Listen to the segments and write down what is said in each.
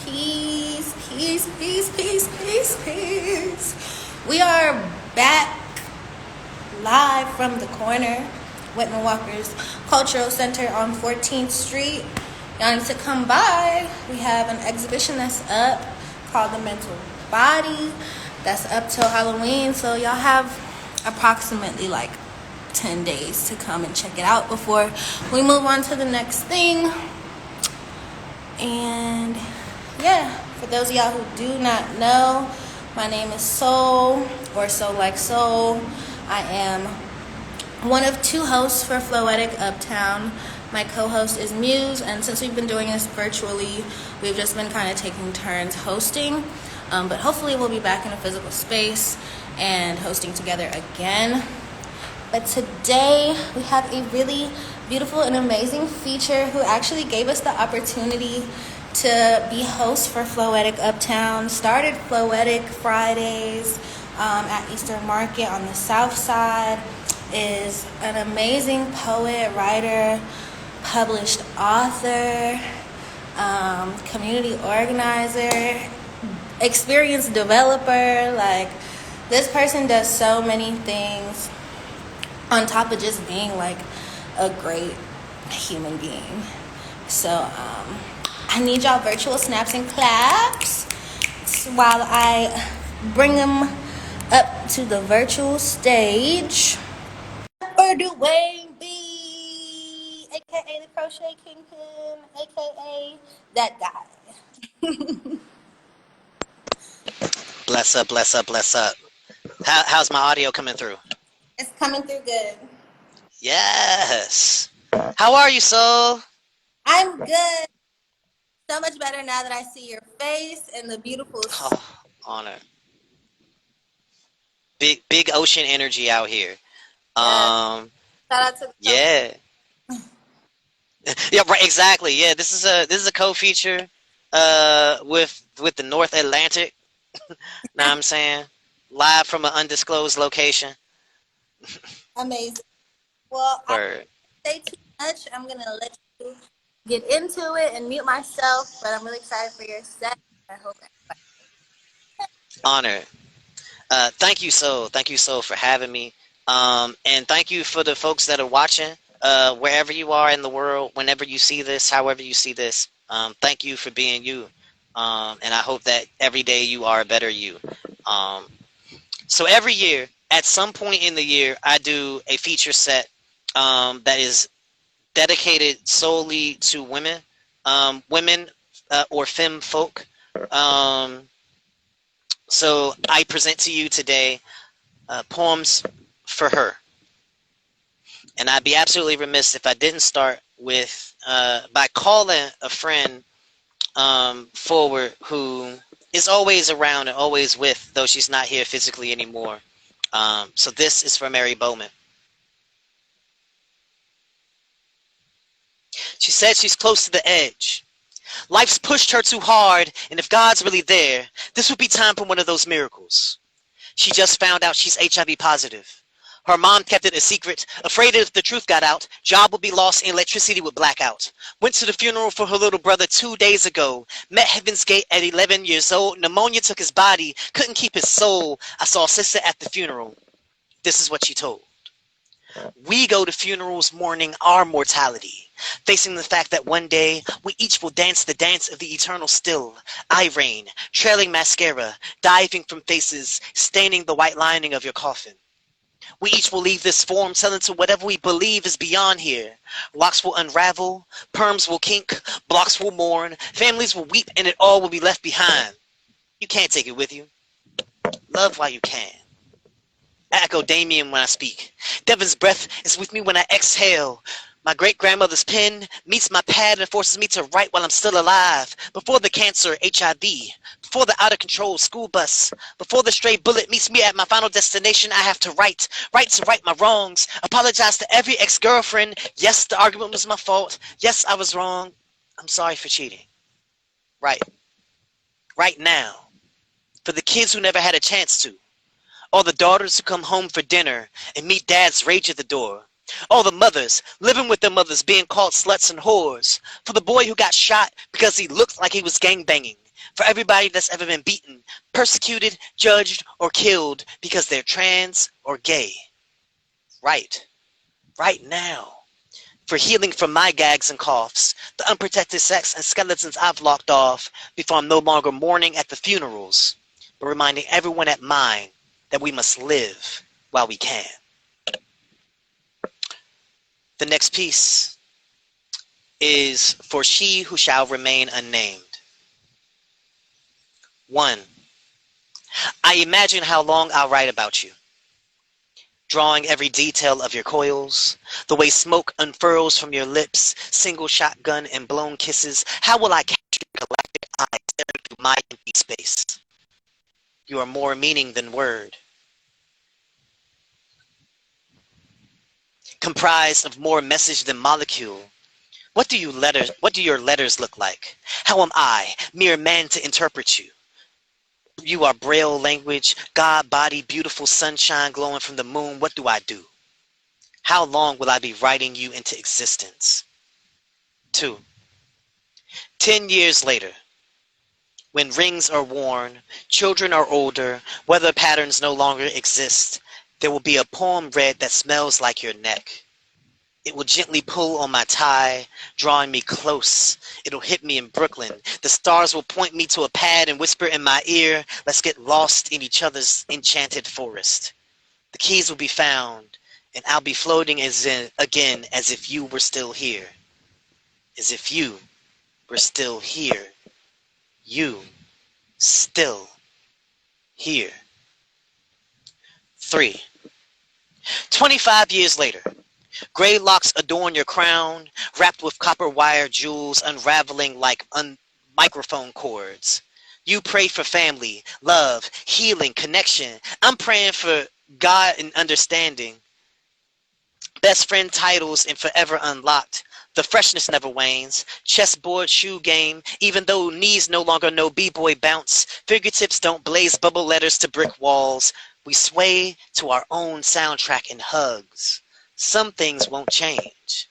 Peace, peace, peace, peace, peace, peace. We are back live from the corner, Whitman Walker's Cultural Center on 14th Street. Y'all need to come by. We have an exhibition that's up called The Mental Body. That's up till Halloween, so y'all have approximately like 10 days to come and check it out before we move on to the next thing. And yeah, for those of y'all who do not know, my name is Soul, or Soul Like Soul. I am one of two hosts for Floetic Uptown. My co-host is Muse, and since we've been doing this virtually, we've just been kind of taking turns hosting. But hopefully we'll be back in a physical space and hosting together again. But today we have a really beautiful and amazing feature who actually gave us the opportunity to be host for Floetic Uptown. Started Floetic Fridays at Eastern Market on the south side. Is an amazing poet, writer, published author, community organizer, experienced developer. Like, this person does so many things on top of just being like a great human being. So I need y'all virtual snaps and claps while I bring them up to the virtual stage. For Dwayne B, aka the Crochet Kingpin, aka that guy. Bless up, bless up, bless up. How's my audio coming through? It's coming through good. Yes. How are you, Soul? I'm good. So much better now that I see your face and the beautiful. Oh, honor. Big ocean energy out here. Shout out to the yeah. Yeah, right, exactly. Yeah, this is a co-feature with the North Atlantic. Know what I'm saying? Live from an undisclosed location. Amazing. Well, I won't say too much. I'm gonna let you get into it and mute myself, but I'm really excited for your set. I hope Honor. Thank you, Soul. Thank you, Soul, for having me. And thank you for the folks that are watching, wherever you are in the world, whenever you see this, however you see this. Thank you for being you. And I hope that every day you are a better you. So every year, at some point in the year, I do a feature set that is dedicated solely to women, or femme folk. So I present to you today poems for her. And I'd be absolutely remiss if I didn't start with by calling a friend forward who is always around and always with, though she's not here physically anymore. So this is for Mary Bowman. She said she's close to the edge. Life's pushed her too hard, and if God's really there, this would be time for one of those miracles. She just found out she's HIV positive. Her mom kept it a secret, afraid that if the truth got out, job would be lost and electricity would black out. Went to the funeral for her little brother 2 days ago. Met Heaven's Gate at 11 years old. Pneumonia took his body, couldn't keep his soul. I saw sister at the funeral. This is what she told. We go to funerals mourning our mortality, facing the fact that one day we each will dance the dance of the eternal still. I reign, trailing mascara, diving from faces, staining the white lining of your coffin. We each will leave this form telling to whatever we believe is beyond here. Locks will unravel, perms will kink, blocks will mourn, families will weep, and it all will be left behind. You can't take it with you. Love while you can. I echo Damien when I speak. Devin's breath is with me when I exhale. My great-grandmother's pen meets my pad and forces me to write while I'm still alive. Before the cancer, HIV. Before the out-of-control school bus. Before the stray bullet meets me at my final destination, I have to write. Write to right my wrongs. Apologize to every ex-girlfriend. Yes, the argument was my fault. Yes, I was wrong. I'm sorry for cheating. Right. Right now. For the kids who never had a chance to. All the daughters who come home for dinner and meet dad's rage at the door. All the mothers living with their mothers being called sluts and whores. For the boy who got shot because he looked like he was gangbanging. For everybody that's ever been beaten, persecuted, judged, or killed because they're trans or gay. Right now. For healing from my gags and coughs, the unprotected sex and skeletons I've locked off before I'm no longer mourning at the funerals, but reminding everyone at mine that we must live while we can. The next piece is For She Who Shall Remain Unnamed. 1. I imagine how long I'll write about you, drawing every detail of your coils, the way smoke unfurls from your lips, single shotgun and blown kisses. How will I capture your galactic eyes staring through my empty space? You are more meaning than word, comprised of more message than molecule. What do your letters look like? How am I, mere man, to interpret you? You are braille language, God body, beautiful sunshine glowing from the moon. What do I do? How long will I be writing you into existence? 2. 10 years later, when rings are worn, children are older, weather patterns no longer exist, there will be a poem read that smells like your neck. It will gently pull on my tie, drawing me close. It'll hit me in Brooklyn. The stars will point me to a pad and whisper in my ear, let's get lost in each other's enchanted forest. The keys will be found, and I'll be floating again as if you were still here. As if you were still here. You still here. 3. 25 years later. Gray locks adorn your crown, wrapped with copper wire jewels unraveling like microphone cords. You pray for family, love, healing, connection. I'm praying for God and understanding. Best friend titles and forever unlocked. The freshness never wanes. Chessboard, shoe game. Even though knees no longer know b-boy bounce. Fingertips don't blaze bubble letters to brick walls. We sway to our own soundtrack in hugs. Some things won't change.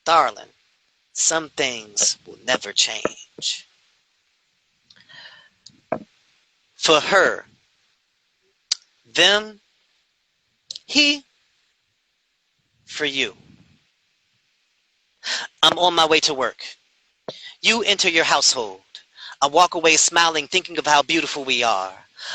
Darling, some things will never change. For her, them, he, for you. I'm on my way to work. You enter your household. I walk away smiling, thinking of how beautiful we are.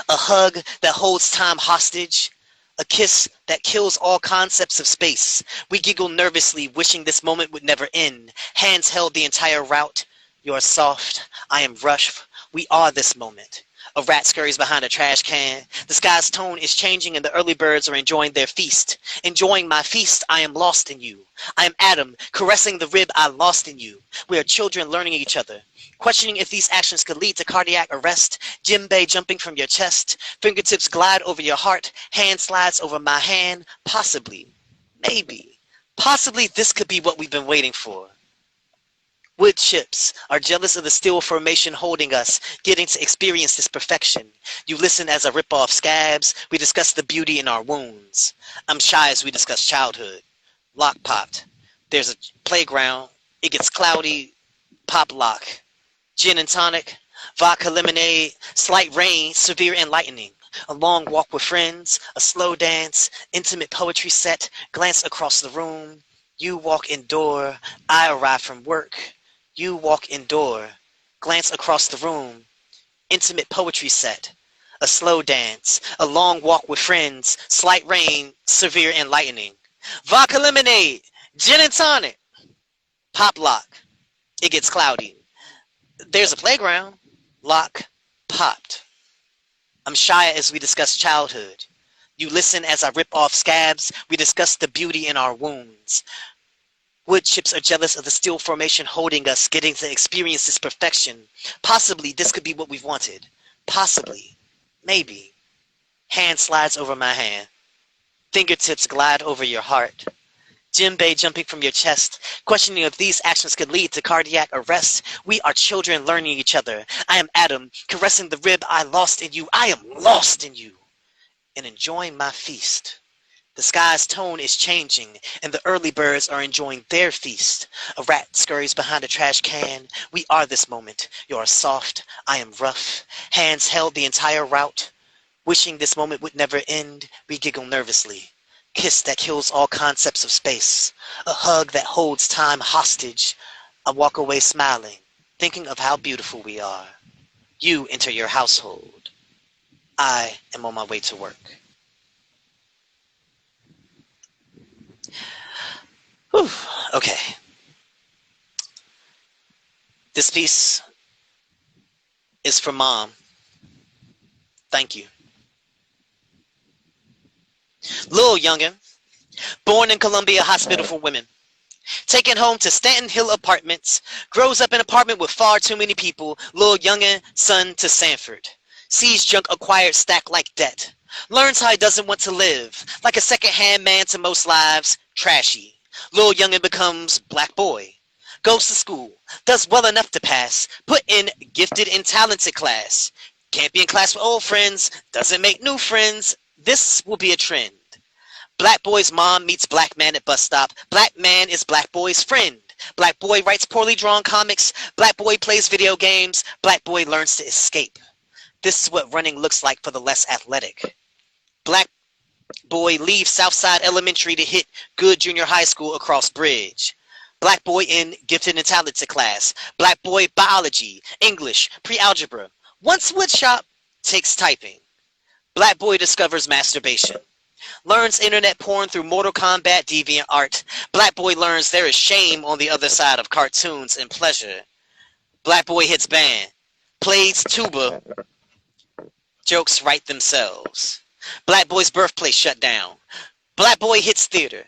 A hug that holds time hostage. A kiss that kills all concepts of space. We giggle nervously, wishing this moment would never end. Hands held the entire route. You are soft. I am rough. We are this moment. A rat scurries behind a trash can. The sky's tone is changing and the early birds are enjoying their feast. Enjoying my feast, I am lost in you. I am Adam, caressing the rib I lost in you. We are children learning each other. Questioning if these actions could lead to cardiac arrest. Djembe jumping from your chest. Fingertips glide over your heart. Hand slides over my hand. Possibly. Maybe. Possibly this could be what we've been waiting for. Wood chips are jealous of the steel formation holding us, getting to experience this perfection. You listen as I rip off scabs. We discuss the beauty in our wounds. I'm shy as we discuss childhood. Lock popped. There's a playground. It gets cloudy. Pop lock. Gin and tonic. Vodka lemonade. Slight rain. Severe enlightening. A long walk with friends. A slow dance. Intimate poetry set. Glance across the room. You walk indoor. I arrive from work. You walk indoor, glance across the room, intimate poetry set, a slow dance, a long walk with friends, slight rain, severe enlightening. Vodka lemonade, gin and tonic, pop lock, it gets cloudy. There's a playground, lock, popped. I'm shy as we discuss childhood. You listen as I rip off scabs, we discuss the beauty in our wounds. Wood chips are jealous of the steel formation holding us, getting to experience this perfection. Possibly this could be what we've wanted. Possibly. Maybe. Hand slides over my hand. Fingertips glide over your heart. Djembe jumping from your chest, questioning if these actions could lead to cardiac arrest. We are children learning each other. I am Adam, caressing the rib I lost in you. I am lost in you. And enjoying my feast. The sky's tone is changing, and the early birds are enjoying their feast. A rat scurries behind a trash can. We are this moment. You are soft, I am rough. Hands held the entire route. Wishing this moment would never end, we giggle nervously. Kiss that kills all concepts of space. A hug that holds time hostage. I walk away smiling, thinking of how beautiful we are. You enter your household. I am on my way to work. Whew, okay. This piece is for Mom. Thank you. Lil Youngin, born in Columbia Hospital for Women. Taken home to Stanton Hill Apartments, grows up in an apartment with far too many people. Lil Youngin, son to Sanford. Sees junk acquired stacked like debt. Learns how he doesn't want to live. Like a second-hand man to most lives, trashy. Lil Youngin becomes black boy. Goes to school. Does well enough to pass. Put in gifted and talented class. Can't be in class with old friends. Doesn't make new friends. This will be a trend. Black boy's mom meets black man at bus stop. Black man is black boy's friend. Black boy writes poorly drawn comics. Black boy plays video games. Black boy learns to escape. This is what running looks like for the less athletic. Black boy leaves Southside Elementary to hit good junior high school across bridge. Black boy in gifted and talented class. Black boy biology, English, pre-algebra. Once wood shop, takes typing. Black boy discovers masturbation. Learns internet porn through Mortal Kombat deviant art. Black boy learns there is shame on the other side of cartoons and pleasure. Black boy hits band. Plays tuba. Jokes write themselves. Black boy's birthplace shut down. Black boy hits theater.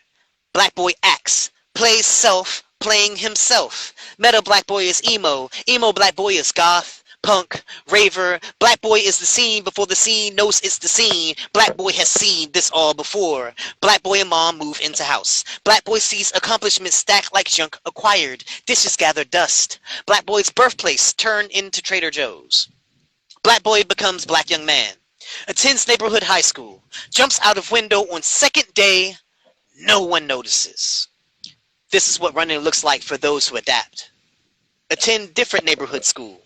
Black boy acts. Plays self, playing himself. Meta black boy is emo. Emo black boy is goth. Punk, raver, black boy is the scene before the scene knows it's the scene. Black boy has seen this all before. Black boy and mom move into house. Black boy sees accomplishments stacked like junk acquired. Dishes gather dust. Black boy's birthplace turned into Trader Joe's. Black boy becomes black young man. Attends neighborhood high school. Jumps out of window on second day. No one notices. This is what running looks like for those who adapt. Attend different neighborhood school.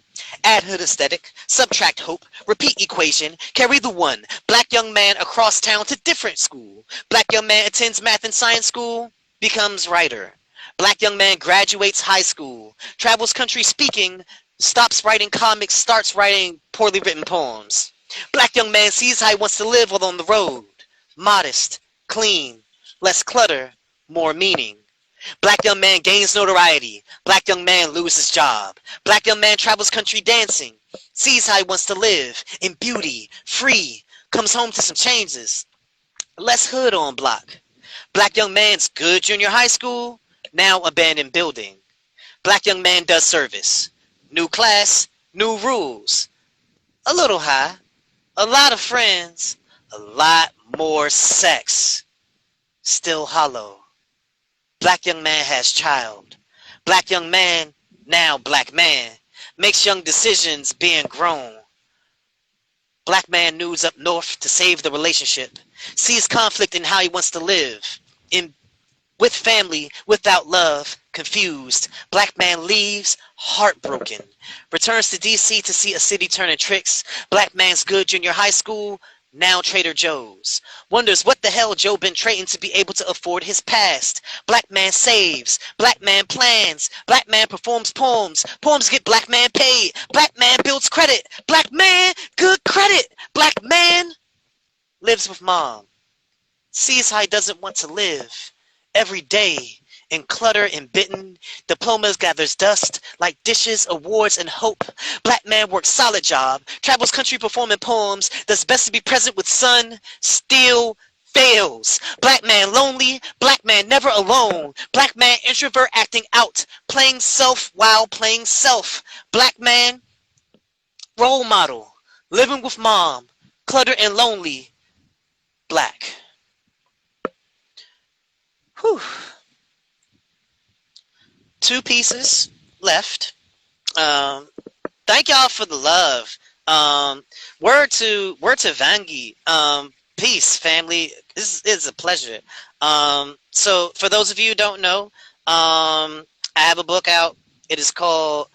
Add hood aesthetic, subtract hope, repeat equation, carry the one. Black young man across town to different school. Black young man attends math and science school, becomes writer. Black young man graduates high school, travels country speaking, stops writing comics, starts writing poorly written poems. Black young man sees how he wants to live while on the road. Modest, clean, less clutter, more meaning. Black young man gains notoriety. Black young man loses job. Black young man travels country dancing. Sees how he wants to live. In beauty. Free. Comes home to some changes. Less hood on block. Black young man's good junior high school. Now abandoned building. Black young man does service. New class. New rules. A little high. A lot of friends. A lot more sex. Still hollow. Black young man has child. Black young man, now black man, makes young decisions being grown. Black man moves up north to save the relationship. Sees conflict in how he wants to live. With family, without love, confused. Black man leaves, heartbroken. Returns to DC to see a city turning tricks. Black man's good junior high school. Now Trader Joe's. Wonders what the hell Joe been trading to be able to afford his past. Black man saves. Black man plans. Black man performs poems. Poems get black man paid. Black man builds credit. Black man, good credit. Black man lives with mom. Sees how he doesn't want to live. Every day. In clutter and bitten, diplomas gathers dust like dishes, awards, and hope. Black man works solid job, travels country performing poems, does best to be present with son, still fails. Black man lonely, black man never alone. Black man introvert acting out, playing self while playing self. Black man role model, living with mom, cluttered and lonely. Black. Whew. 2 pieces left. Thank y'all for the love. Word to Vangi. Peace, family. This is a pleasure. So for those of you who don't know, I have a book out. It is called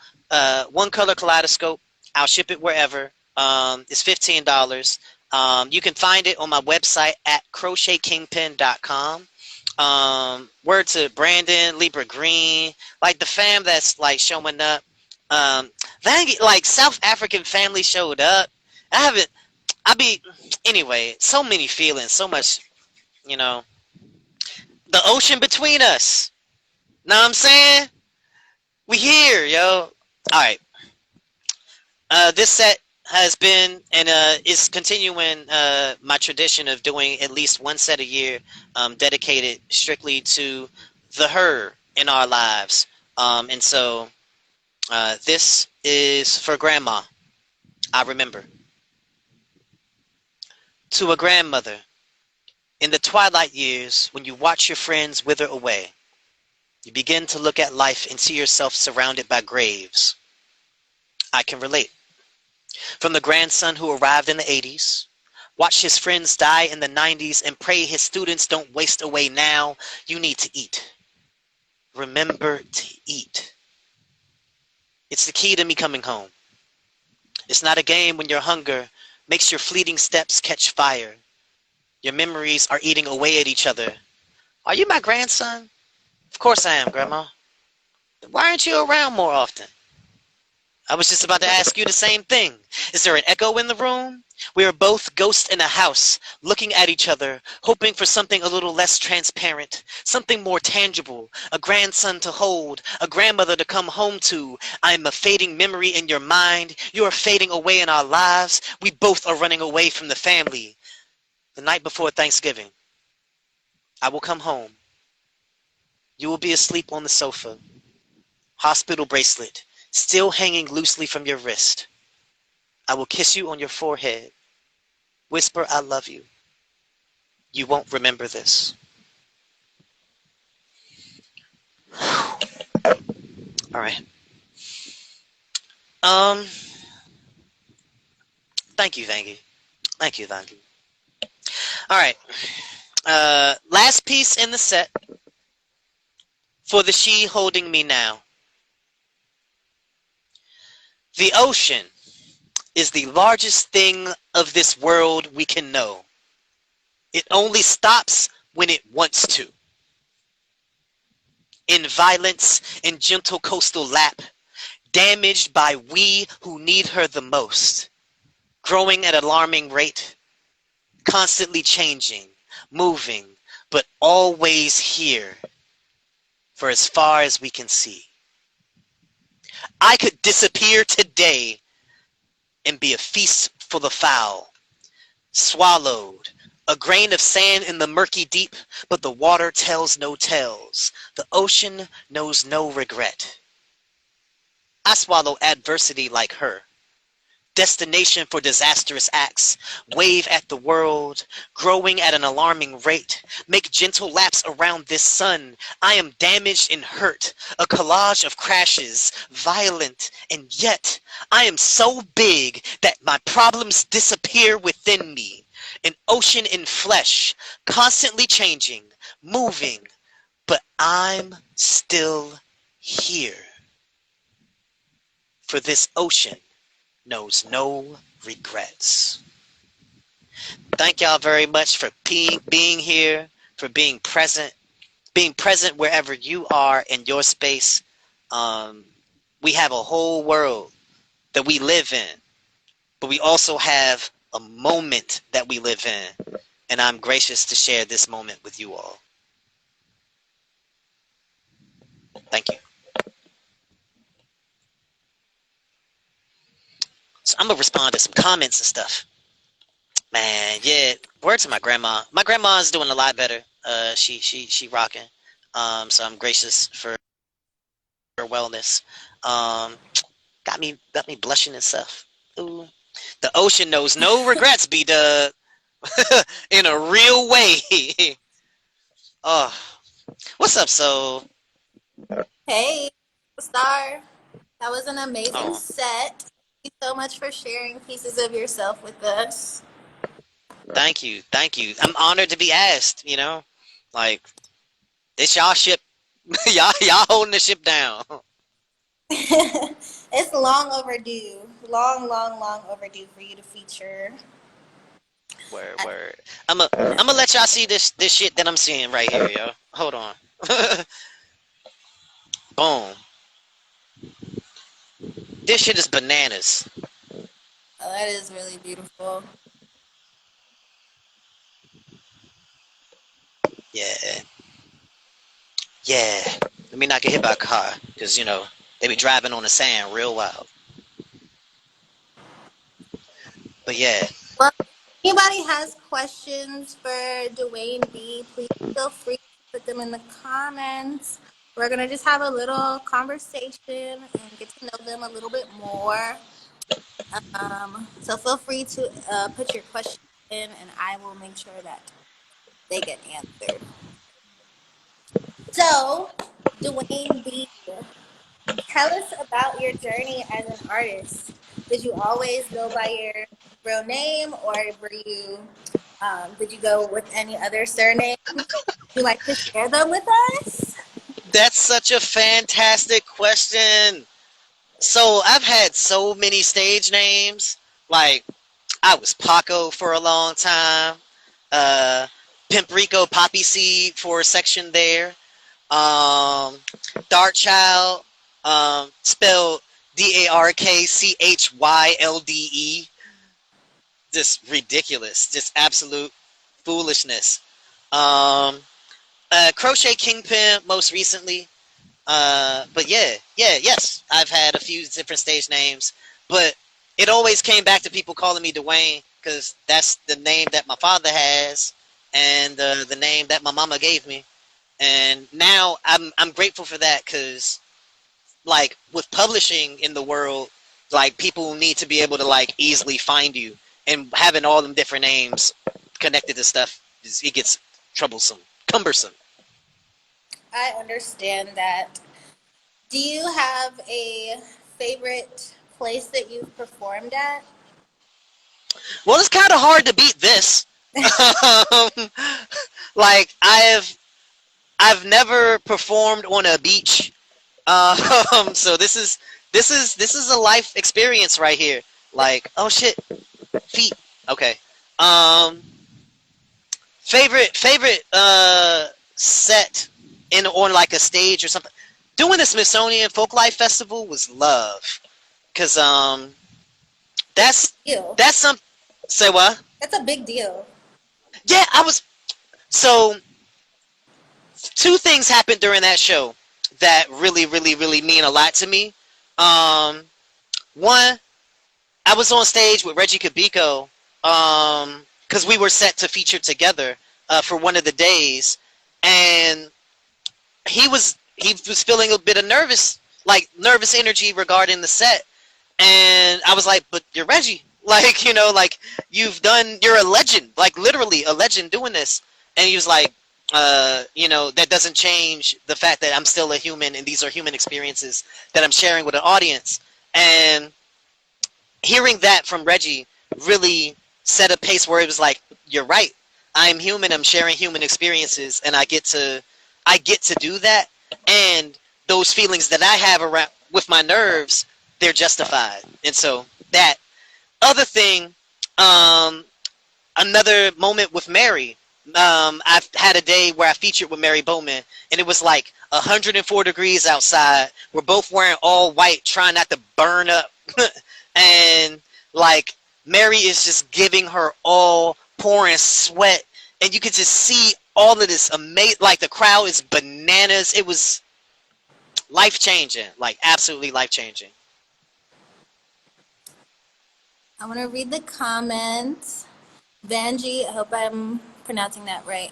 One Color Kaleidoscope. I'll ship it wherever. It's $15. You can find it on my website at crochetkingpin.com. Word to Brandon, Libra Green, like the fam that's like showing up. Like South African family showed up. I haven't. I be anyway. So many feelings, so much. You know, the ocean between us. Know what I'm saying? We here, yo. All right. This set has been and is continuing my tradition of doing at least one set a year, dedicated strictly to the her in our lives. And so this is for Grandma. I remember. To a grandmother, in the twilight years, when you watch your friends wither away, you begin to look at life and see yourself surrounded by graves. I can relate. From the grandson who arrived in the 80s, watched his friends die in the 90s, and pray his students don't waste away now, you need to eat. Remember to eat. It's the key to me coming home. It's not a game when your hunger makes your fleeting steps catch fire. Your memories are eating away at each other. Are you my grandson? Of course I am, Grandma. Why aren't you around more often? I was just about to ask you the same thing. Is there an echo in the room? We are both ghosts in a house, looking at each other, hoping for something a little less transparent, something more tangible, a grandson to hold, a grandmother to come home to. I am a fading memory in your mind. You are fading away in our lives. We both are running away from the family. The night before Thanksgiving, I will come home. You will be asleep on the sofa. Hospital bracelet still hanging loosely from your wrist. I will kiss you on your forehead. Whisper, I love you. You won't remember this. All right. Thank you, thank you. Thank you, thank you. All right. Last piece in the set for the she holding me now. The ocean is the largest thing of this world we can know. It only stops when it wants to. In violence and gentle coastal lap, damaged by we who need her the most. Growing at an alarming rate, constantly changing, moving, but always here for as far as we can see. I could disappear today and be a feast for the foul, swallowed, a grain of sand in the murky deep, but the water tells no tales. The ocean knows no regret. I swallow adversity like her. Destination for disastrous acts, wave at the world, growing at an alarming rate, make gentle laps around this sun. I am damaged and hurt, a collage of crashes, violent, and yet I am so big that my problems disappear within me. An ocean in flesh, constantly changing, moving, but I'm still here. For this ocean knows no regrets. Thank y'all very much for being here, for being present wherever you are in your space. We have a whole world that we live in, but we also have a moment that we live in, and I'm gracious to share this moment with you all. Thank you. So I'm gonna respond to some comments and stuff. Man, yeah. Word to my grandma. My grandma's doing a lot better. She rocking. So I'm gracious for her wellness. Got me blushing and stuff. Ooh. The ocean knows no regrets, B-Dub. In a real way. Oh, what's up, Soul? Hey, Star. That was an amazing Oh, set. Thank you so much for sharing pieces of yourself with us. Thank you, thank you. I'm honored to be asked. You know, like it's y'all ship. y'all holding the ship down. It's long overdue. Long overdue for you to feature. Word, word. I'm gonna let y'all see this shit that I'm seeing right here, yo. Hold on. Boom. This shit is bananas. Oh, that is really beautiful. Yeah, yeah. Let me not get hit by a car, cause you know they be driving on the sand real wild. But yeah, Well, if anybody has questions for Dwayne B, please feel free to put them in the comments. We're gonna just have a little conversation and get to know them a little bit more. So feel free to put your questions in, and I will make sure that they get answered. So, Dwayne B, tell us about your journey as an artist. Did you always go by your real name, or did you go with any other surname? Would you like to share them with us? that's such a fantastic question. So I've had so many stage names. Like I was Paco for a long time. Uh, Pimp Rico Poppy Seed for a section there. Um, Dark Child, spelled DarkChylde. Just ridiculous. Just absolute foolishness. Um, Crochet Kingpin most recently. But yes, I've had a few different stage names, but it always came back to people calling me Dwayne because that's the name that my father has and the name that my mama gave me. And now I'm grateful for that because like with publishing in the world, like people need to be able to like easily find you, and having all them different names connected to stuff it gets troublesome, cumbersome. I understand that. Do you have a favorite place that you've performed at? Well, it's kind of hard to beat this. um, like I've never performed on a beach. So this is a life experience right here. Like, oh shit, feet. Okay. Um, favorite set in on like a stage or something. Doing the Smithsonian Folklife Festival was love, cause that's Deal. that's some. Say what? That's a big deal. Yeah, I was. So two things happened during that show that really mean a lot to me. Um, one, I was on stage with Reggie Kabiko because we were set to feature together for one of the days, and he was feeling a bit of nervous energy regarding the set, and I was like, "But you're Reggie, like like you're a legend, like literally a legend doing this." And he was like, that doesn't change the fact that I'm still a human, and these are human experiences that I'm sharing with an audience." And hearing that from Reggie really set a pace where it was like, "You're right. I'm human. I'm sharing human experiences, and I get to do that." And those feelings that I have around with my nerves, they're justified. And so that other thing, um, another moment with Mary. I've had a day where I featured with Mary Bowman, and it was like 104 degrees outside. We're both wearing all white, trying not to burn up, and like Mary is just giving her all, pouring sweat, and you could just see all of this amazing. Like the crowd is bananas. It was life changing, like absolutely life changing. I want to read the comments. Vanji, I hope I'm pronouncing that right,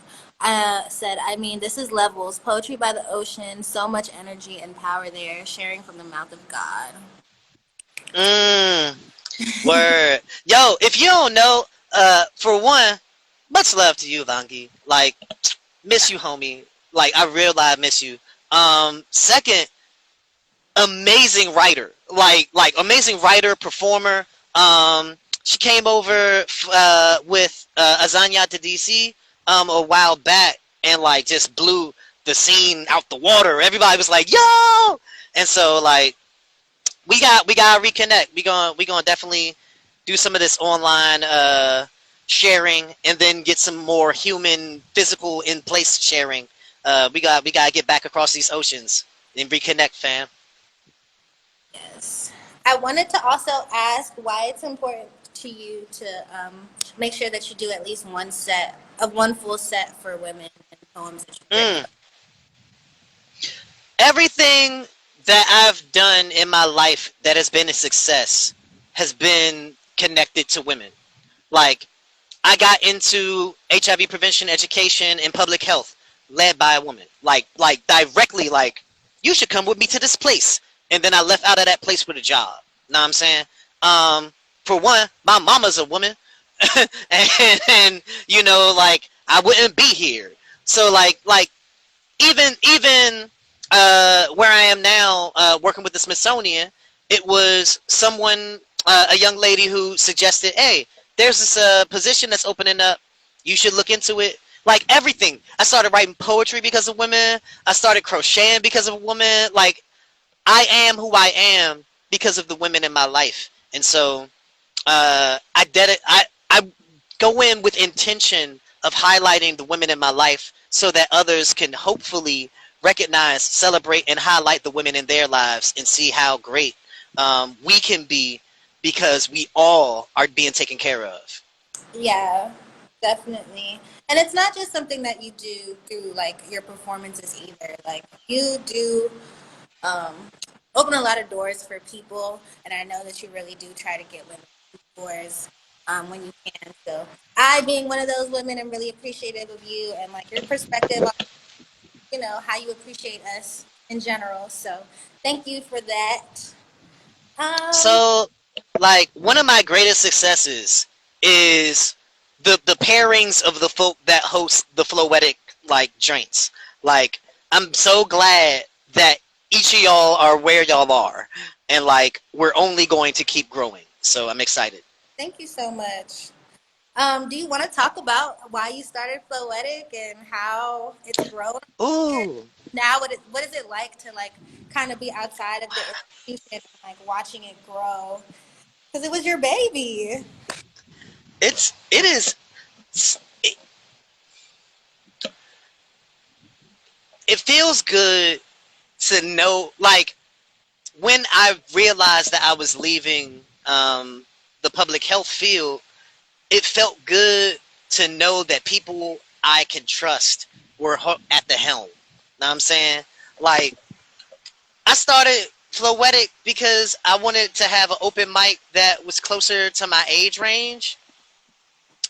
said, I mean, this is levels. Poetry by the ocean, so much energy and power there, sharing from the mouth of God. Mm, word. Yo, if you don't know, for one, much love to you, Vangi. Like, miss you, homie. Like, I realize I miss you. Second, amazing writer. Like amazing writer, performer. She came over with Azanya to DC a while back and like just blew the scene out the water. Everybody was like, "Yo!" And so like we gotta reconnect. We gonna definitely do some of this online sharing and then get some more human physical in place sharing. We gotta get back across these oceans and reconnect, fam. Yes. I wanted to also ask why it's important to you to make sure that you do at least one full set for women and poems that you've written. Mm. Everything that I've done in my life that has been a success has been connected to women. Like I got into HIV prevention education and public health led by a woman. Like directly like you should come with me to this place. And then I left out of that place with a job. Know what I'm saying? For one, my mama's a woman. and you know like I wouldn't be here. So like even where I am now, working with the Smithsonian, it was someone, a young lady who suggested, "Hey, there's this position that's opening up. You should look into it." Like everything, I started writing poetry because of women. I started crocheting because of women. Like I am who I am because of the women in my life, and so I go in with intention of highlighting the women in my life so that others can hopefully recognize, celebrate, and highlight the women in their lives and see how great we can be because we all are being taken care of. Yeah, definitely. And it's not just something that you do through like your performances either. Like you do um, open a lot of doors for people, and I know that you really do try to get women doors when you can. So I, being one of those women, am really appreciative of you and like your perspective on how you appreciate us in general. So thank you for that. Um, So, like, one of my greatest successes is the pairings of the folk that host the Floetic like joints. Like, I'm so glad that each of y'all are where y'all are, and like we're only going to keep growing. So I'm excited. Thank you so much. Do you want to talk about why you started Floetic and how it's grown? Ooh, Now, what is it like to like kind of be outside of the institution and like watching it grow? Because it was your baby. it is it, it feels good to know like when I realized that I was leaving the public health field, it felt good to know that people I can trust were at the helm. Know what I'm saying? Like, I started Floetic because I wanted to have an open mic that was closer to my age range.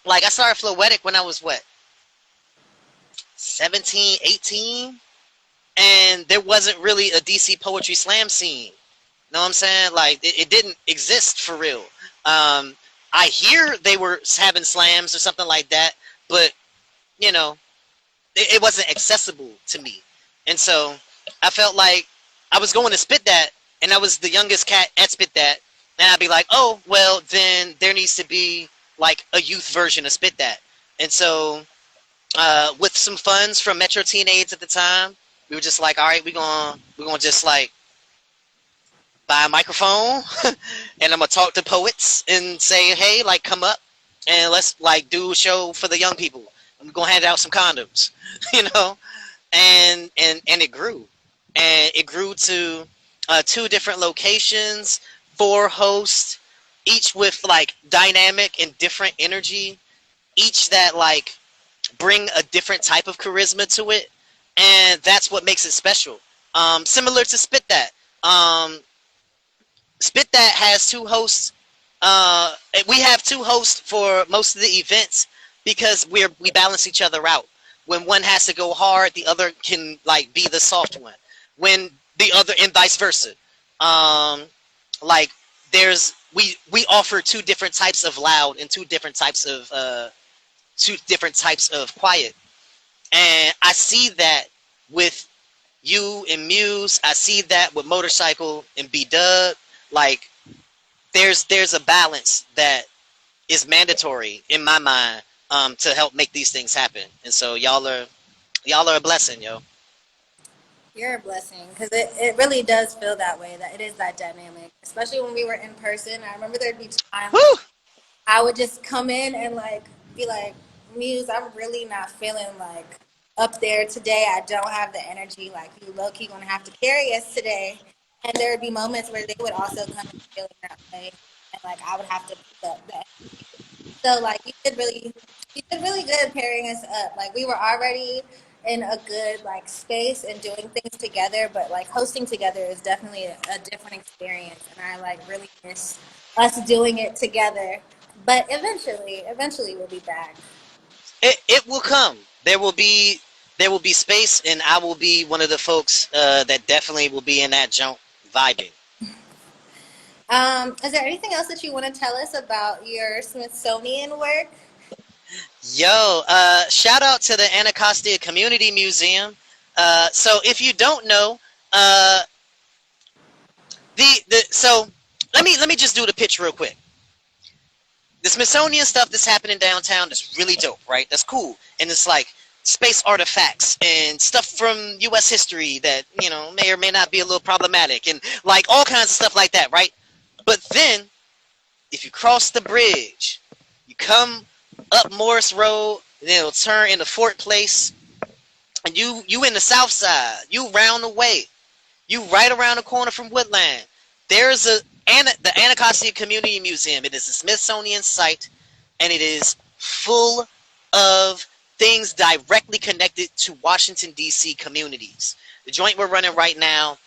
Like, I started Floetic when I was, what, 17, 18? And there wasn't really a DC poetry slam scene. Know what I'm saying? Like it didn't exist for real. I hear they were having slams or something like that, but you know, it wasn't accessible to me. And so I felt like I was going to spit that, and I was the youngest cat at spit that, and I'd be like, oh well, then there needs to be like a youth version of spit that. And so with some funds from Metro Teenage at the time, we were just like, all right, we're gonna just like buy a microphone and I'm gonna talk to poets and say, hey, like come up and let's like do a show for the young people. I'm gonna hand out some condoms, you know, and it grew, and it grew to two different locations, four hosts, each with like dynamic and different energy, each that like bring a different type of charisma to it, and that's what makes it special. Similar to Spit That. Spit That has two hosts. We have two hosts for most of the events because we balance each other out. When one has to go hard, the other can like be the soft one. When the other and vice versa. Um, like we offer two different types of loud and two different types of quiet. And I see that with you and Muse. I see that with Motorcycle and B Dub. Like there's a balance that is mandatory in my mind, to help make these things happen. And so y'all are a blessing, yo. You're a blessing because it really does feel that way, that it is that dynamic, especially when we were in person. I remember there'd be times Woo! I would just come in and like be like, Muse, I'm really not feeling like up there today. I don't have the energy. Like, you low key gonna have to carry us today. And there would be moments where they would also come in feeling that way, and like I would have to pick up that. So like you did really good pairing us up. Like, we were already in a good like space and doing things together, but like hosting together is definitely a different experience, and I like really miss us doing it together. But eventually we'll be back. It will come. There will be space, and I will be one of the folks that definitely will be in that junk vibing. Is there anything else that you want to tell us about your Smithsonian work? Yo, shout out to the Anacostia Community Museum. So if you don't know, uh, the so let me just do the pitch real quick. The Smithsonian stuff that's happening downtown is really dope, right? That's cool, and it's like space artifacts and stuff from U.S. history that may or may not be a little problematic, and like all kinds of stuff like that, right? But then if you cross the bridge, you come up Morris Road, and then it'll turn into Fort Place, and you in the South Side, you round the way, you right around the corner from Woodland. There's the Anacostia Community Museum. It is a Smithsonian site, and it is full of things directly connected to Washington D.C. communities. The joint we're running right now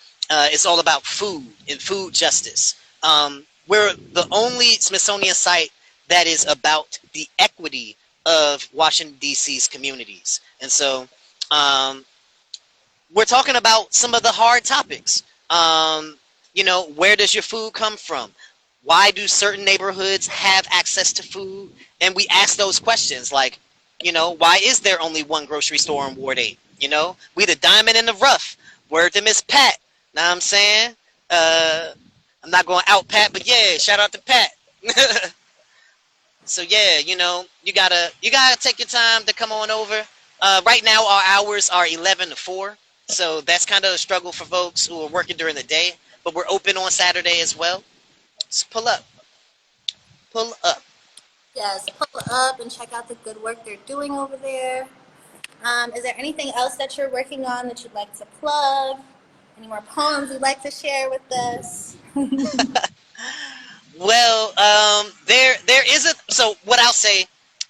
is all about food and food justice. We're the only Smithsonian site that is about the equity of Washington D.C.'s communities, and so we're talking about some of the hard topics. Where does your food come from? Why do certain neighborhoods have access to food? And we ask those questions like, why is there only one grocery store in Ward 8? We the diamond in the rough. Word to Miss Pat. Know what I'm saying? I'm not going out Pat, but yeah, shout out to Pat. So yeah, you gotta take your time to come on over. Right now our hours are 11 to 4. So that's kind of a struggle for folks who are working during the day, but we're open on Saturday as well. Just pull up. Pull up. Yes, pull up and check out the good work they're doing over there. Is there anything else that you're working on that you'd like to plug? Any more poems you'd like to share with us? Well, there is a so what I'll say,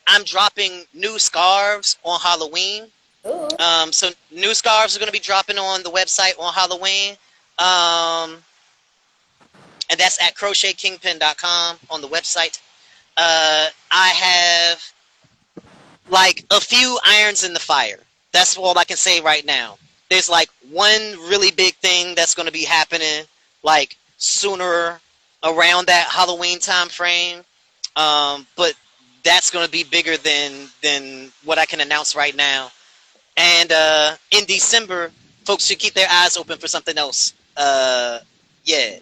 I'm dropping new scarves on Halloween. Ooh. So new scarves are going to be dropping on the website on Halloween. And that's at crochetkingpin.com on the website. I have like a few irons in the fire. That's all I can say right now. There's like one really big thing that's going to be happening like sooner around that Halloween time frame. But that's going to be bigger than what I can announce right now. And in December, folks should keep their eyes open for something else. Yeah,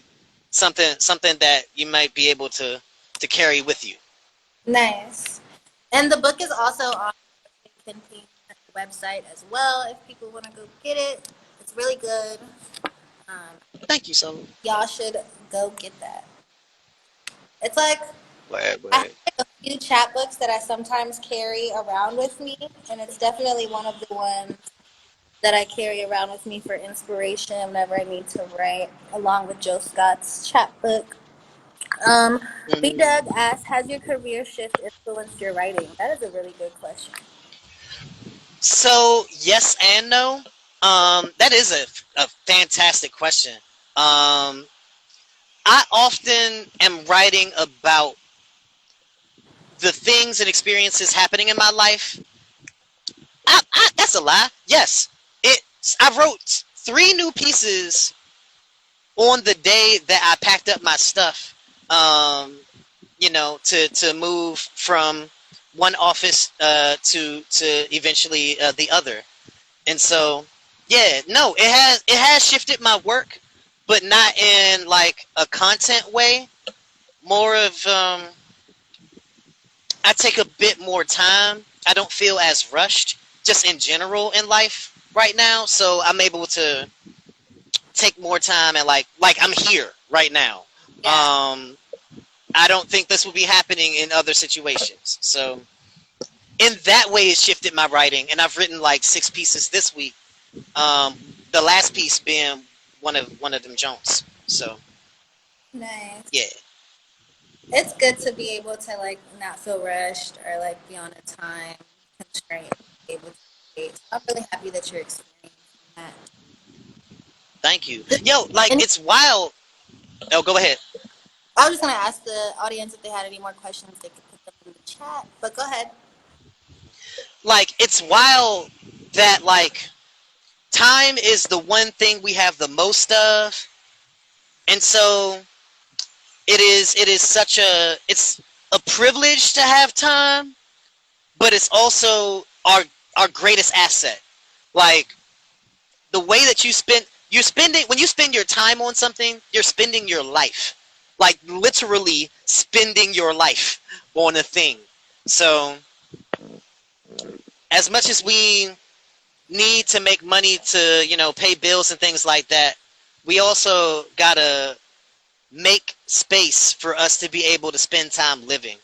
something that you might be able to carry with you. Nice. And the book is also on the Kingpin website as well if people want to go get it. It's really good. Thank you, so. Y'all should go get that. It's like Word, I have word. like a few chapbooks that I sometimes carry around with me, and it's definitely one of the ones that I carry around with me for inspiration whenever I need to write, along with Joe Scott's chapbook. B. Doug asks, has your career shift influenced your writing? That is a really good question. So yes and no. That is a fantastic question. I often am writing about the things and experiences happening in my life. That's a lie. Yes, I wrote 3 new pieces on the day that I packed up my stuff. To move from one office to eventually the other. And so, yeah, no, it has shifted my work, but not in like a content way. More of I take a bit more time. I don't feel as rushed, just in general in life right now. So I'm able to take more time and like I'm here right now. Yeah. I don't think this will be happening in other situations. So in that way, it shifted my writing, and I've written like 6 pieces this week. Um, the last piece being one of them Jones. So Nice. yeah. It's good to be able to like not feel rushed or like be on a time constraint. Be able to create. So I'm really happy that you're experiencing that. Thank you. Yo, like And it's wild. Oh, go ahead. I was just gonna ask the audience if they had any more questions. They could put them in the chat. But go ahead. Like it's wild that like time is the one thing we have the most of, and so it is such a privilege to have time, but it's also our greatest asset. Like the way that you're spending when you spend your time on something, you're spending your life, like literally spending your life on a thing. So as much as we need to make money to pay bills and things like that, we also gotta make space for us to be able to spend time living,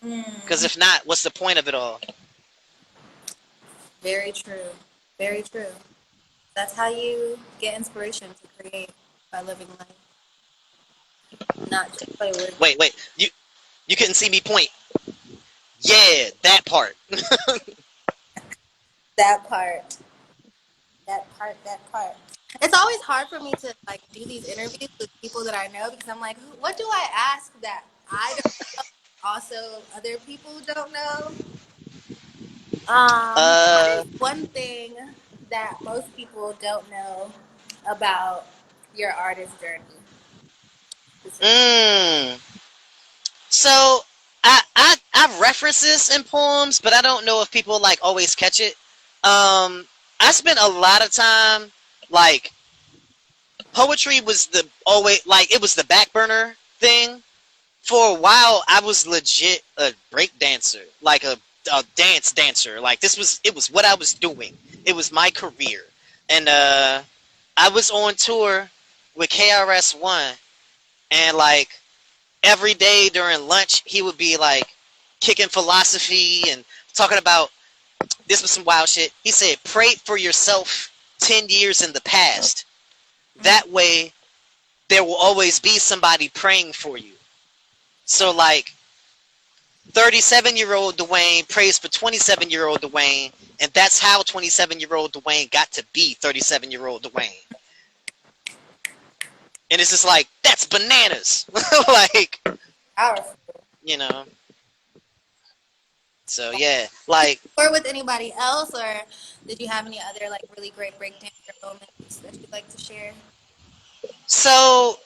because if not, what's the point of it all? Very true. Very true. That's how you get inspiration to create by living life, not just by work. Wait, you couldn't see me point. Yeah, that part. That part. That part. It's always hard for me to like do these interviews with people that I know because I'm like, what do I ask that I don't know, also other people don't know? What uh is one thing that most people don't know about your artist journey specifically? mm, so I've referenced this in poems, but I don't know if people like always catch it. I spent a lot of time, like, poetry was the always like it was the back burner thing. For a while I was legit a break dancer, like a dance dancer. Like it was what I was doing. It was my career. And I was on tour with KRS-One, and like every day during lunch he would be like kicking philosophy and talking about, this was some wild shit. He said, pray for yourself 10 years in the past. That way there will always be somebody praying for you. So like 37-year-old Dwayne prays for 27-year-old Dwayne, and that's how 27-year-old Dwayne got to be 37-year-old Dwayne. And it's just like, that's bananas. Like, Powerful. you know. So yeah, like, Or with anybody else, or did you have any other like really great breakdancer moments that you'd like to share? so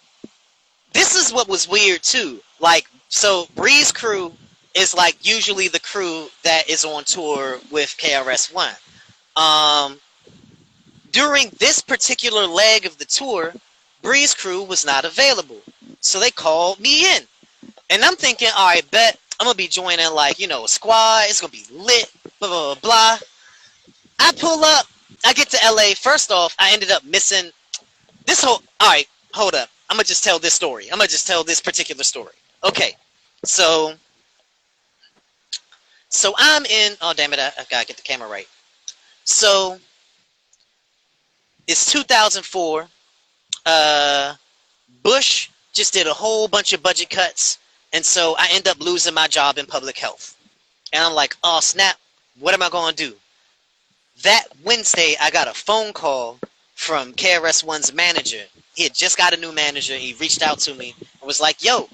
this is what was weird too. Like, so Breeze Crew is like usually the crew that is on tour with KRS-One. Um, During this particular leg of the tour, Breeze Crew was not available. So they called me in. And I'm thinking, all right, bet I'm going to be joining like, a squad. It's going to be lit, blah, blah, blah, blah. I pull up. I get to LA. First off, I ended up missing this whole, all right, hold up. I'm going to just tell this story. I'm going to just tell this particular story. Okay. So I'm in, oh, damn it. I got to get the camera right. So it's 2004. Bush just did a whole bunch of budget cuts, and so I end up losing my job in public health. And I'm like, oh snap, what am I going to do? That Wednesday, I got a phone call from KRS-One's manager. He had just got a new manager. He reached out to me and was like, yo,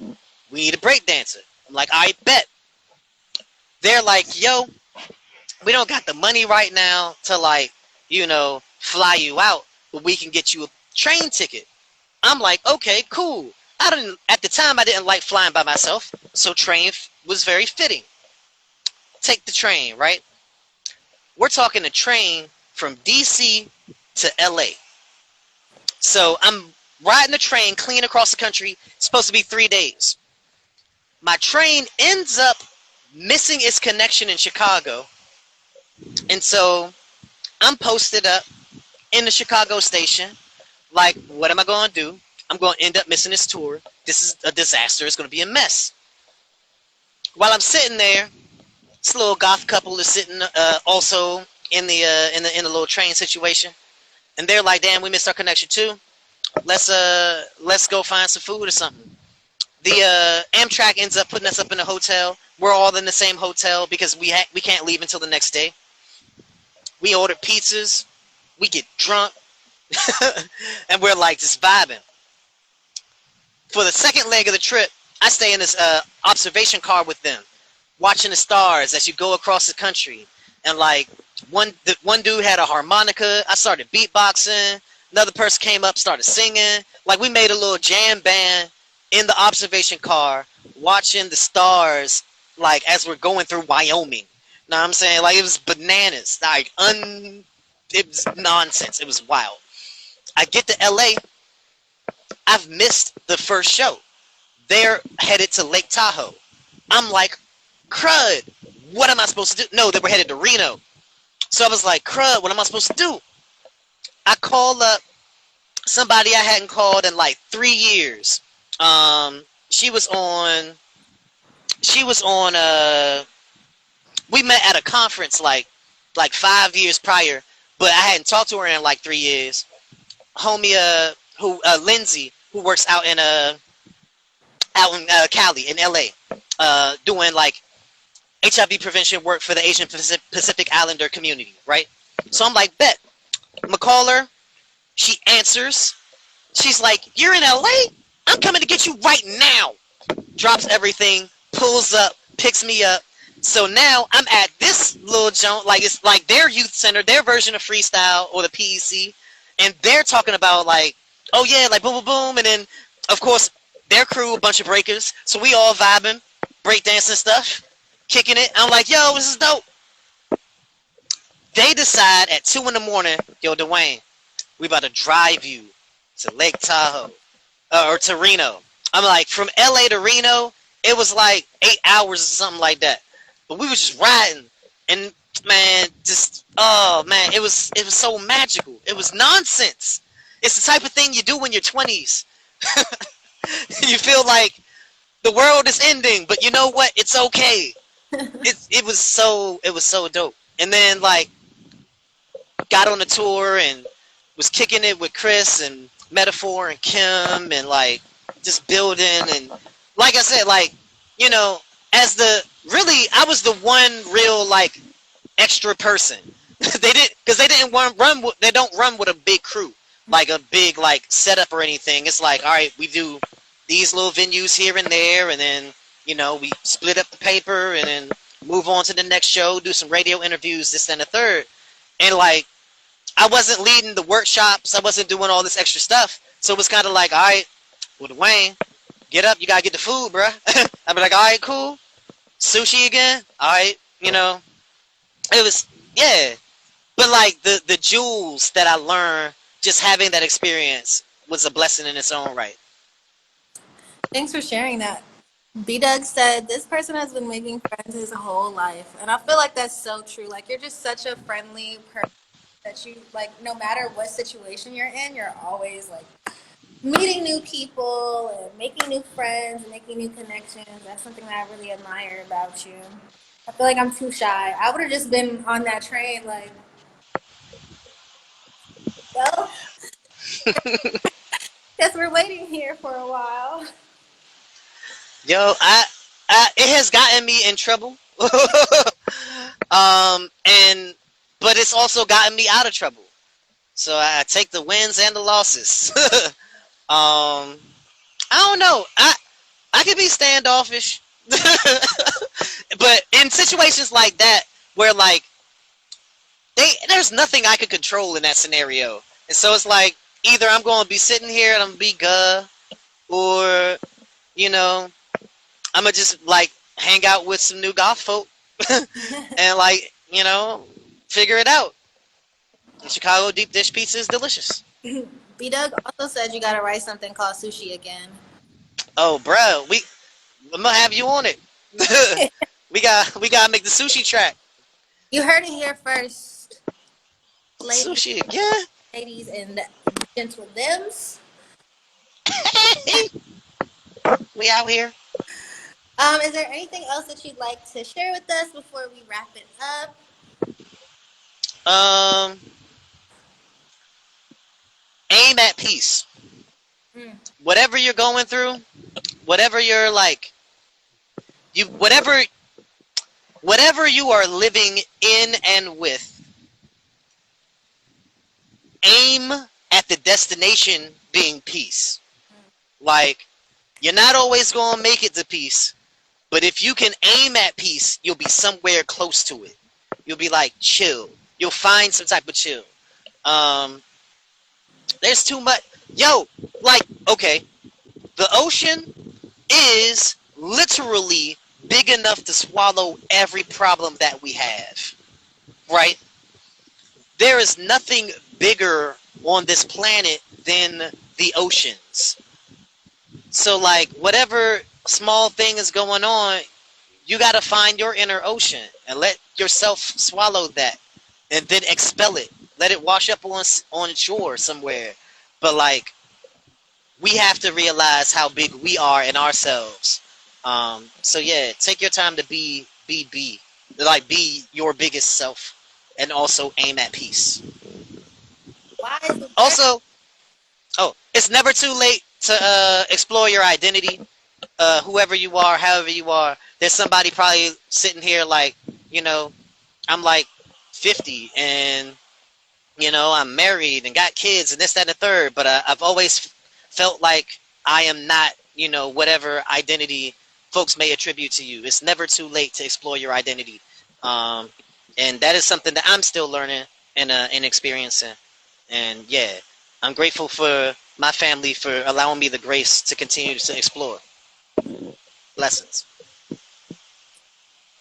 we need a break dancer. I'm like, I bet. They're like, yo, we don't got the money right now to like, fly you out, but we can get you a train ticket. I'm like, okay, cool. At the time, I didn't like flying by myself, so train was very fitting. Take the train, right? We're talking a train from DC to LA. So I'm riding the train clean across the country. It's supposed to be 3 days. My train ends up missing its connection in Chicago. And so I'm posted up in the Chicago station. Like, what am I going to do? I'm going to end up missing this tour. This is a disaster. It's going to be a mess. While I'm sitting there, this little goth couple is sitting also in the little train situation, and they're like, "Damn, we missed our connection too. Let's go find some food or something." The Amtrak ends up putting us up in a hotel. We're all in the same hotel because we can't leave until the next day. We order pizzas. We get drunk. And we're like just vibing. For the second leg of the trip, I stay in this observation car with them, watching the stars as you go across the country. And like one dude had a harmonica. I started beatboxing. Another person came up, started singing. Like we made a little jam band in the observation car, watching the stars. Like as we're going through Wyoming. Know what I'm saying? Like it was bananas. Like it was nonsense. It was wild. I get to LA. I've missed the first show. They're headed to Lake Tahoe. I'm like, crud. What am I supposed to do? No, they were headed to Reno. So I was like, crud, what am I supposed to do? I call up somebody I hadn't called in like 3 years. She was on we met at a conference like 5 years prior, but I hadn't talked to her in like 3 years. Homie, Lindsay, who works out in Cali in LA, doing like HIV prevention work for the Asian Pacific Islander community, right? So I'm like, bet. I'm gonna call her. She answers. She's like, "You're in LA? I'm coming to get you right now." Drops everything, pulls up, picks me up. So now I'm at this little joint, like it's like their youth center, their version of freestyle or the PEC, and they're talking about like, oh yeah, like boom, boom, boom, and then of course their crew, a bunch of breakers, so we all vibing, breakdancing stuff, kicking it. I'm like, yo, this is dope. They decide at 2 in the morning, yo, Dwayne, we about to drive you to Lake Tahoe or to Reno. I'm like, from LA to Reno, it was like 8 hours or something like that. But we was just riding, and man, just oh man, it was so magical. It was nonsense. It's the type of thing you do in your 20s. You feel like the world is ending, but you know what? It's okay. It was so dope. And then like got on the tour and was kicking it with Chris and Metaphor and Kim and like just building, and like I said, like, you know, as the really I was the one real like extra person. They don't run with a big crew, like a big like setup or anything. It's like, all right, we do these little venues here and there, and then, you know, we split up the paper and then move on to the next show, do some radio interviews, this and the third. And like I wasn't leading the workshops, I wasn't doing all this extra stuff. So it was kind of like, all right, well, Dwayne, get up, you gotta get the food, bruh. I'd be like, all right, cool. Sushi again? All right, you know. It was, yeah. But like the jewels that I learned just having that experience was a blessing in its own right. Thanks for sharing that. B-Doug said, this person has been making friends his whole life. And I feel like that's so true. Like, you're just such a friendly person that you, like, no matter what situation you're in, you're always, like, meeting new people and making new friends and making new connections. That's something that I really admire about you. I feel like I'm too shy. I would have just been on that train, like, well, guess we're waiting here for a while. Yo, it has gotten me in trouble. And but it's also gotten me out of trouble. So I take the wins and the losses. I don't know. I could be standoffish. But in situations like that where like there's nothing I could control in that scenario. And so it's like either I'm going to be sitting here and I'm going to be guh, or, you know, I'm going to just like hang out with some new goth folk and like, you know, figure it out. And Chicago deep dish pizza is delicious. B-Doug also said you got to write something called Sushi Again. Oh, bro, I'm going to have you on it. We gotta make the sushi track. You heard it here first, ladies, Sushi, yeah. ladies, and gentle thems. We out here. Is there anything else that you'd like to share with us before we wrap it up? Um, aim at peace. Mm. Whatever you're going through, whatever you're like, you whatever you are living in and with, aim at the destination being peace. Like, you're not always going to make it to peace, but if you can aim at peace, you'll be somewhere close to it. You'll be like chill. You'll find some type of chill. Um, there's too much. Yo, like, okay, the ocean is literally big enough to swallow every problem that we have, right? There is nothing bigger on this planet than the oceans. So, like, whatever small thing is going on, you got to find your inner ocean and let yourself swallow that and then expel it. Let it wash up on shore somewhere. But, like, we have to realize how big we are in ourselves. So yeah, take your time to like be your biggest self, and also aim at peace. Wise words. Also, oh, it's never too late to explore your identity. Whoever you are, however you are, there's somebody probably sitting here like, you know, I'm like 50 and I'm married and got kids and this, that, and the third, but I've always felt like I am not, whatever identity folks may attribute to you. It's never too late to explore your identity. And that is something that I'm still learning and experiencing. And yeah, I'm grateful for my family for allowing me the grace to continue to explore. Blessings.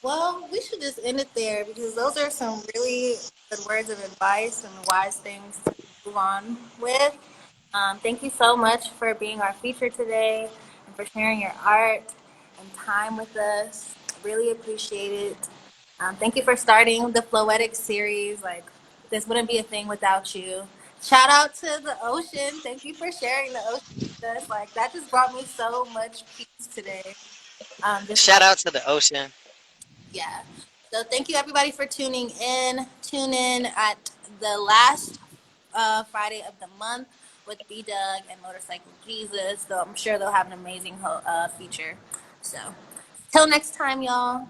Well, we should just end it there because those are some really good words of advice and wise things to move on with. Thank you so much for being our feature today and for sharing your art and time with us. Really appreciate it. Thank you for starting the Floetic series. Like, this wouldn't be a thing without you. Shout out to the ocean. Thank you for sharing the ocean with us. Like, that just brought me so much peace today. Just Shout watching. out to the ocean. Yeah. So thank you everybody for tuning in. Tune in at the last Friday of the month with B Doug and Motorcycle Jesus. So I'm sure they'll have an amazing feature. So till next time, y'all.